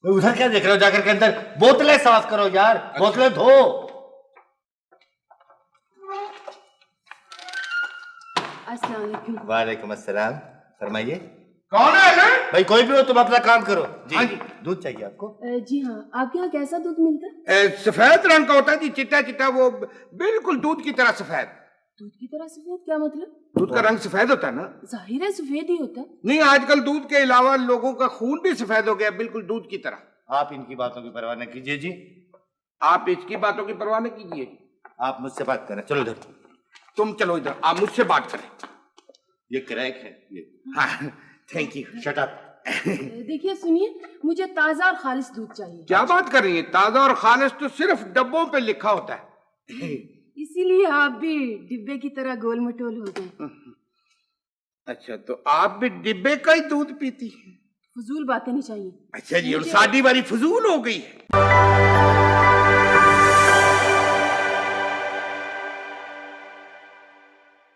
ادھر کیا دیکھ رہے ہو؟ جا کر کے اندر بوتلیں صاف کرو یار، بوتلیں دھو. السلام علیکم. وعلیکم السلام. فرمائیے. کون ہے؟ بھائی کوئی بھی ہو، تم اپنا کام کرو. ہاں جی. دودھ چاہیے آپ کو؟ جی ہاں. آپ کے یہاں کیسا دودھ ملتا ہے؟ سفید رنگ کا ہوتا ہے جی، چٹا چٹا، وہ بالکل دودھ کی طرح سفید. دودھ کی طرح سفید کیا مطلب؟ دودھ کا رنگ سفید ہوتا ہے نا. ظاہر ہے سفید ہی ہوتا ہے. نہیں، آج کل دودھ کے علاوہ لوگوں کا خون بھی سفید ہو گیا، بالکل دودھ کی طرح. آپ ان کی باتوں کی پرواہ نہ کیجیے جی. آپ اس کی باتوں کی پرواہ نہ کیجیے. آپ مجھ سے بات کریں. چلو ادھر. تم چلو ادھر، آپ مجھ سے بات کریں. یہ کریک ہے یہ. ہاں تھینک یو. Shut up. دیکھیے سنیے، مجھے تازہ اور خالص دودھ چاہیے. کیا بات کر رہی ہیں؟ تازہ اور خالص تو صرف ڈبوں پہ لکھا ہوتا ہے. اسی لیے آپ بھی ڈبے کی طرح گول مٹول ہو گئے. اچھا، تو آپ بھی ڈبے کا ہی دودھ پیتی ہیں؟ فضول باتیں نہیں چاہیے. اچھا جی، اور ساڈی باری فضول ہو گئی ہے.